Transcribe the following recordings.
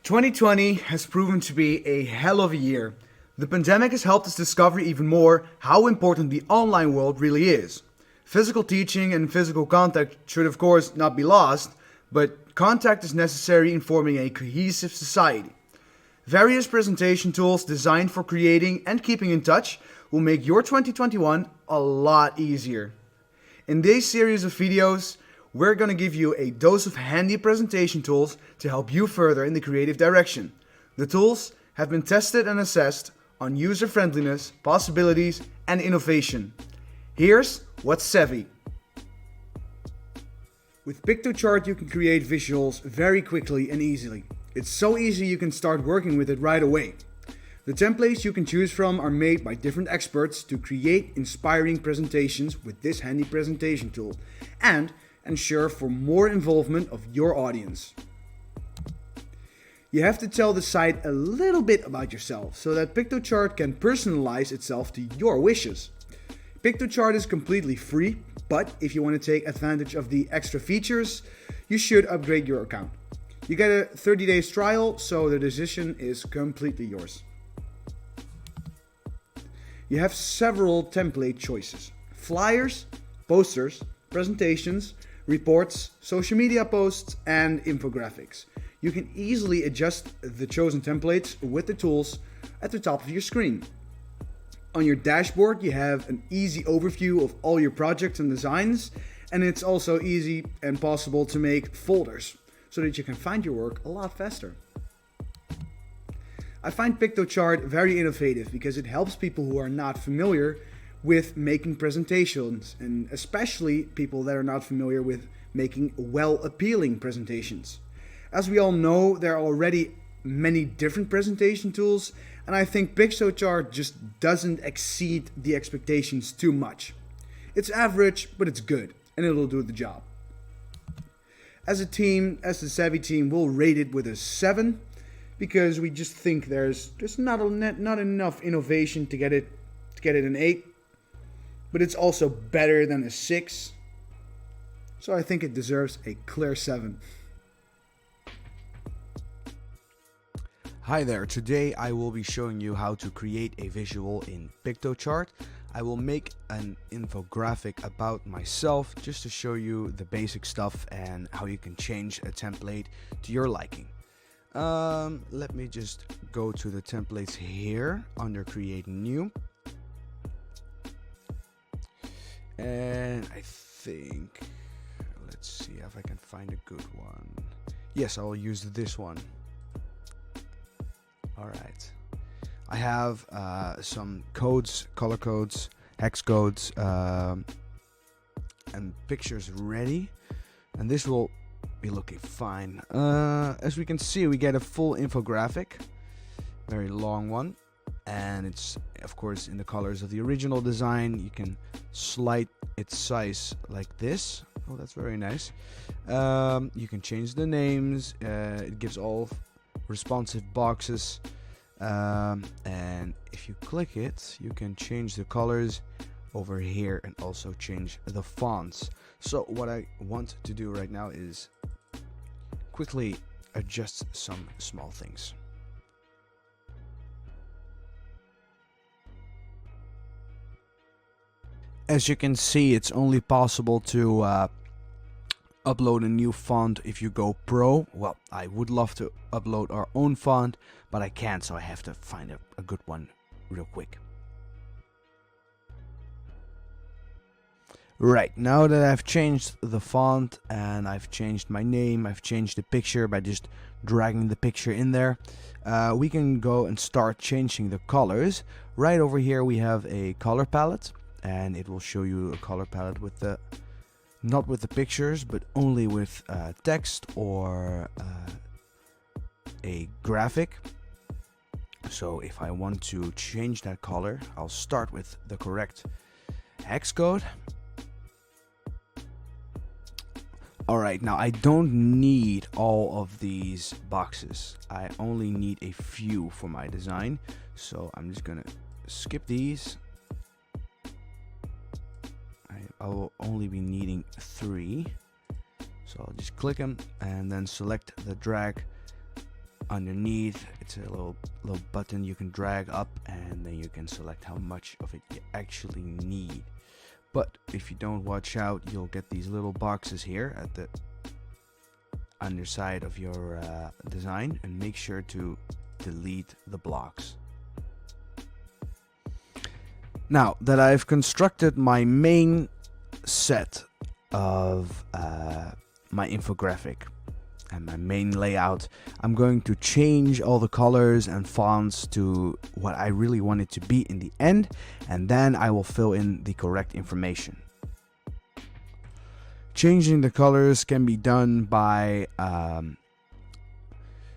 2020 has proven to be a hell of a year. The pandemic has helped us discover even more how important the online world really is. Physical teaching and physical contact should, of course, not be lost, but contact is necessary in forming a cohesive society. Various presentation tools designed for creating and keeping in touch will make your 2021 a lot easier. In this series of videos, we're going to give you a dose of handy presentation tools to help you further in the creative direction. The tools have been tested and assessed on user friendliness, possibilities, and innovation. Here's what's savvy. With Piktochart you can create visuals very quickly and easily. It's so easy you can start working with it right away. The templates you can choose from are made by different experts to create inspiring presentations with this handy presentation tool and ensure for more involvement of your audience. You have to tell the site a little bit about yourself so that Piktochart can personalize itself to your wishes. Piktochart is completely free, but if you want to take advantage of the extra features, you should upgrade your account. You get a 30 days trial, so the decision is completely yours. You have several template choices: flyers, posters, presentations, reports, social media posts, and infographics. You can easily adjust the chosen templates with the tools at the top of your screen. On your dashboard, you have an easy overview of all your projects and designs, and it's also easy and possible to make folders so that you can find your work a lot faster. I find Piktochart very innovative because it helps people who are not familiar with making presentations, and especially people that are not familiar with making well-appealing presentations. As we all know, there are already many different presentation tools, and I think Piktochart just doesn't exceed the expectations too much. It's average, but it's good, and it'll do the job. As a team, as the Savvy team, we'll rate it with a 7 because we just think there's just not enough innovation to get it an 8. But it's also better than a 6. So I think it deserves a clear 7. Hi there, today I will be showing you how to create a visual in Piktochart. I will make an infographic about myself just to show you the basic stuff and how you can change a template to your liking. Let me just go to the templates here under create new. And I think, let's see if I can find a good one. Yes, I will use this one. Alright. I have some codes, color codes, hex codes, and pictures ready. And this will be looking fine. As we can see, we get a full infographic. Very long one. And it's of course in the colors of the original design. You can slide its size like this. Oh, that's very nice. You can change the names. It gives all responsive boxes, and if you click it, you can change the colors over here and also change the fonts. So what I want to do right now is quickly adjust some small things. As you can see, it's only possible to upload a new font if you go pro. Well, I would love to upload our own font, but I can't, so I have to find a good one real quick. Right, now that I've changed the font and I've changed my name, I've changed the picture by just dragging the picture in there, we can go and start changing the colors. Right over here we have a color palette, and it will show you a color palette with the not with the pictures, but only with text or a graphic. So if I want to change that color, I'll start with the correct hex code. Alright, now I don't need all of these boxes. I only need a few for my design. So I'm just gonna skip these. I will only be needing 3. So I'll just click them and then select the drag underneath it's a little button you can drag up, and then you can select how much of it you actually need. But if you don't watch out, you'll get these little boxes here at the underside of your design, and make sure to delete the blocks. Now that I've constructed my main set of my infographic and my main layout, I'm going to change all the colors and fonts to what I really want it to be in the end, and then I will fill in the correct information. Changing the colors can be done by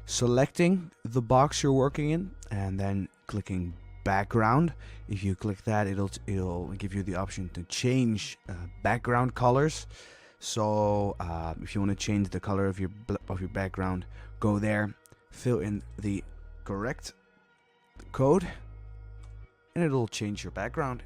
selecting the box you're working in and then clicking background. If you click that, it'll give you the option to change background colors. So if you want to change the color of your background, go there, fill in the correct code, and it'll change your background.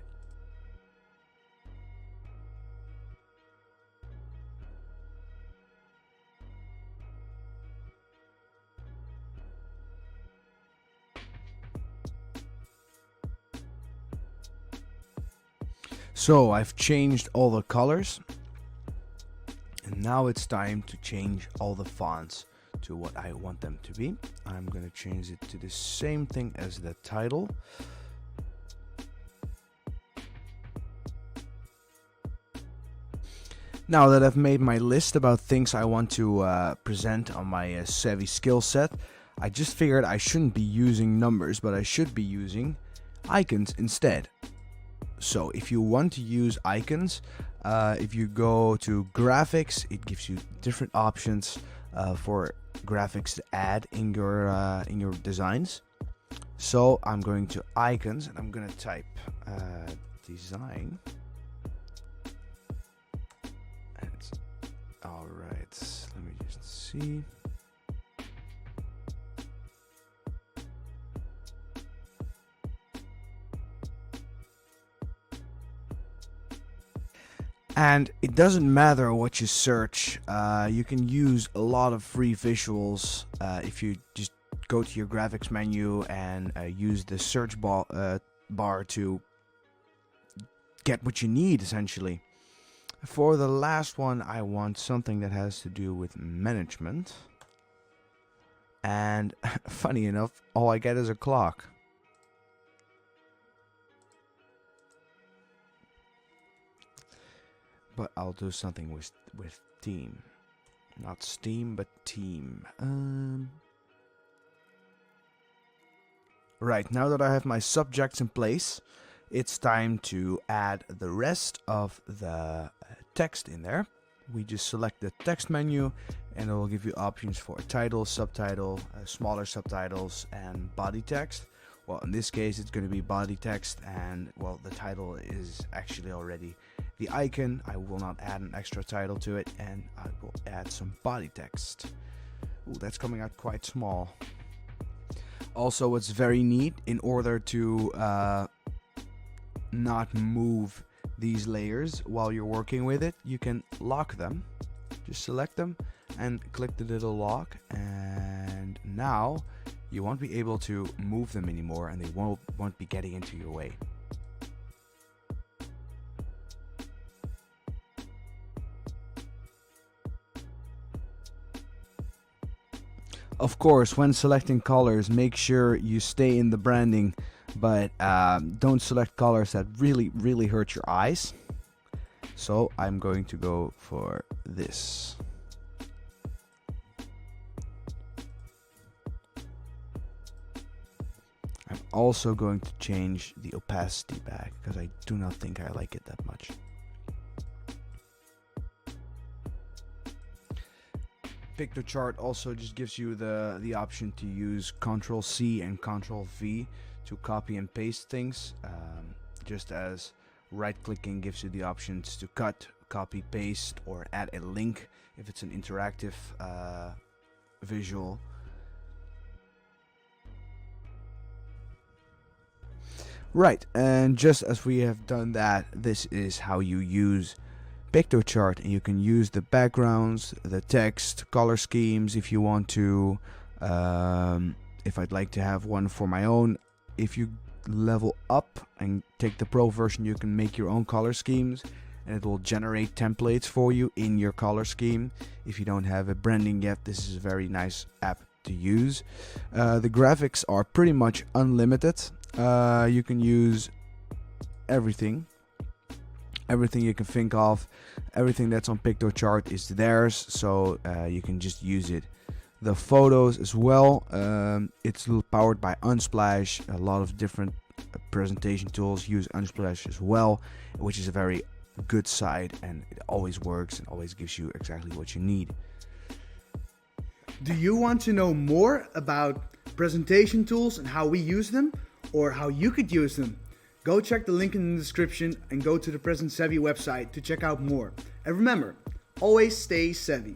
So I've changed all the colors, and now it's time to change all the fonts to what I want them to be. I'm going to change it to the same thing as the title. Now that I've made my list about things I want to present on my Savvy skill set, I just figured I shouldn't be using numbers, but I should be using icons instead. So if you want to use icons, if you go to graphics, it gives you different options for graphics to add in your designs. So I'm going to icons, and I'm going to type design. All right, let me just see. And it doesn't matter what you search, you can use a lot of free visuals if you just go to your graphics menu and use the search bar to get what you need, essentially. For the last one, I want something that has to do with management. And funny enough, all I get is a clock. But I'll do something with team. Not Steam, but team. Right, now that I have my subjects in place, it's time to add the rest of the text in there. We just select the text menu, and it will give you options for a title, subtitle, smaller subtitles, and body text. Well, in this case, it's going to be body text, and well, the title is actually already the icon. I will not add an extra title to it, and I will add some body text. Ooh, that's coming out quite small. Also, what's very neat, in order to not move these layers while you're working with it, you can lock them. Just select them and click the little lock, and now you won't be able to move them anymore, and they won't be getting into your way. Of course, when selecting colors, make sure you stay in the branding, but don't select colors that really hurt your eyes. So I'm going to go for this. I'm also going to change the opacity back, because I do not think I like it that much. Piktochart also just gives you the option to use Ctrl-C and Ctrl-V to copy and paste things, just as right-clicking gives you the options to cut, copy, paste, or add a link if it's an interactive visual. Right, and just as we have done that, this is how you use Piktochart, and you can use the backgrounds, the text, color schemes if you want to, If I'd like to have one for my own, if you level up and take the pro version, you can make your own color schemes, and it will generate templates for you in your color scheme. If you don't have a branding yet, this is a very nice app to use. The graphics are pretty much unlimited. You can use everything you can think of. Everything that's on Piktochart is theirs, so you can just use it. The photos as well, it's powered by Unsplash. A lot of different presentation tools use Unsplash as well, which is a very good site, and it always works and always gives you exactly what you need. Do you want to know more about presentation tools and how we use them, or how you could use them? Go check the link in the description and go to the Presentsavvy website to check out more. And remember, always stay savvy.